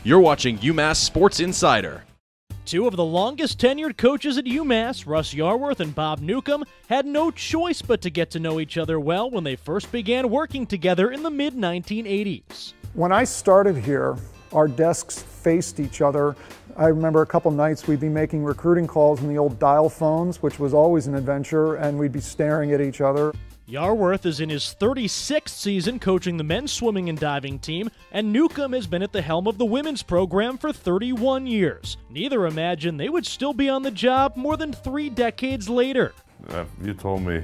You're watching UMass Sports Insider. Two of the longest tenured coaches at UMass, Russ Yarworth and Bob Newcomb, had no choice but to get to know each other well when they first began working together in the mid-1980s. When I started here, our desks faced each other. I remember a couple nights we'd be making recruiting calls on the old dial phones, which was always an adventure, and we'd be staring at each other. Yarworth is in his 36th season coaching the men's swimming and diving team, and Newcomb has been at the helm of the women's program for 31 years. Neither imagined they would still be on the job more than 3 decades later. If you told me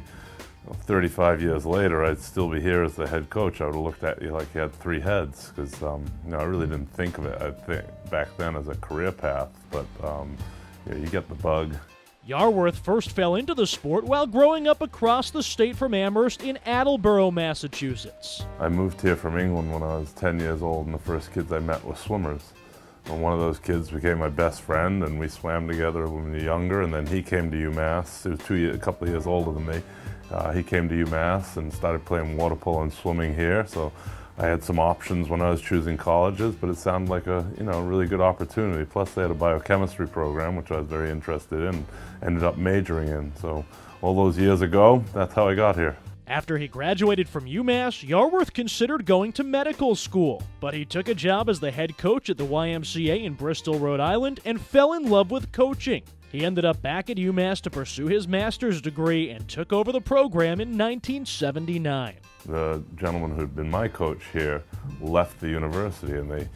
35 years later I'd still be here as the head coach, I would have looked at you like you had 3 heads, because I really didn't think of it, I think, back then as a career path, but you get the bug. Yarworth first fell into the sport while growing up across the state from Amherst in Attleboro, Massachusetts. I moved here from England when I was 10 years old, and the first kids I met were swimmers. And one of those kids became my best friend, and we swam together when we were younger, and then he came to UMass. He was a couple of years older than me. He came to UMass and started playing water polo and swimming here, so I had some options when I was choosing colleges, but it sounded like a really good opportunity. Plus they had a biochemistry program, which I was very interested in, ended up majoring in. So all those years ago, that's how I got here. After he graduated from UMass, Yarworth considered going to medical school, but he took a job as the head coach at the YMCA in Bristol, Rhode Island, and fell in love with coaching. He ended up back at UMass to pursue his master's degree and took over the program in 1979. The gentleman who had been my coach here left the university, and they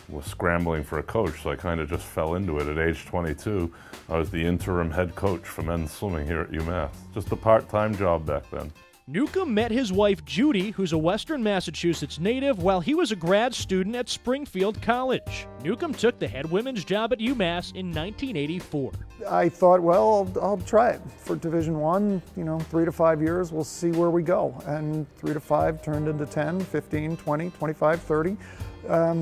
were scrambling for a coach, so I kind of just fell into it. At age 22, I was the interim head coach for men's swimming here at UMass. Just a part-time job back then. Newcomb met his wife Judy, who's a Western Massachusetts native, while he was a grad student at Springfield College. Newcomb took the head women's job at UMass in 1984. I thought, well, I'll try it for Division I, 3 to 5 years, we'll see where we go. And 3 to 5 turned into 10, 15, 20, 25, 30.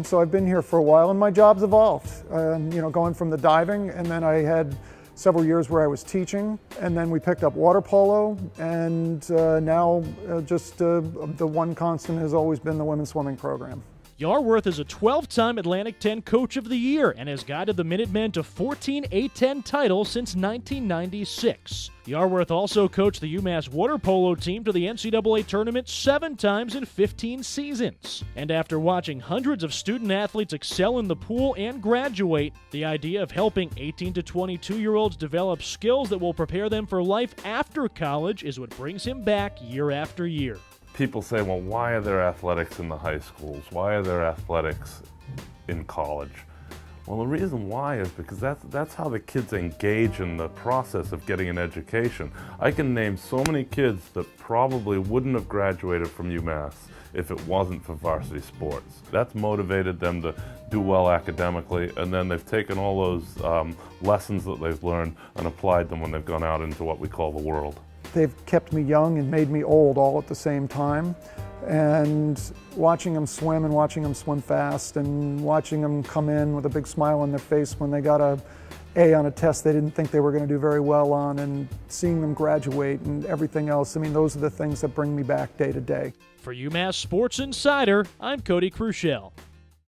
So I've been here for a while, and my job's evolved. Going from the diving, and then I had several years where I was teaching, and then we picked up water polo, and now the one constant has always been the women's swimming program. Yarworth is a 12-time Atlantic 10 Coach of the Year and has guided the Minutemen to 14 A-10 titles since 1996. Yarworth also coached the UMass water polo team to the NCAA tournament 7 times in 15 seasons. And after watching hundreds of student athletes excel in the pool and graduate, the idea of helping 18 to 22-year-olds develop skills that will prepare them for life after college is what brings him back year after year. People say, well, why are there athletics in the high schools? Why are there athletics in college? Well, the reason why is because that's how the kids engage in the process of getting an education. I can name so many kids that probably wouldn't have graduated from UMass if it wasn't for varsity sports. That's motivated them to do well academically, and then they've taken all those lessons that they've learned and applied them when they've gone out into what we call the world. They've kept me young and made me old all at the same time. And watching them swim and watching them swim fast and watching them come in with a big smile on their face when they got an A on a test they didn't think they were going to do very well on, and seeing them graduate and everything else, those are the things that bring me back day to day. For UMass Sports Insider, I'm Cody Cruschel.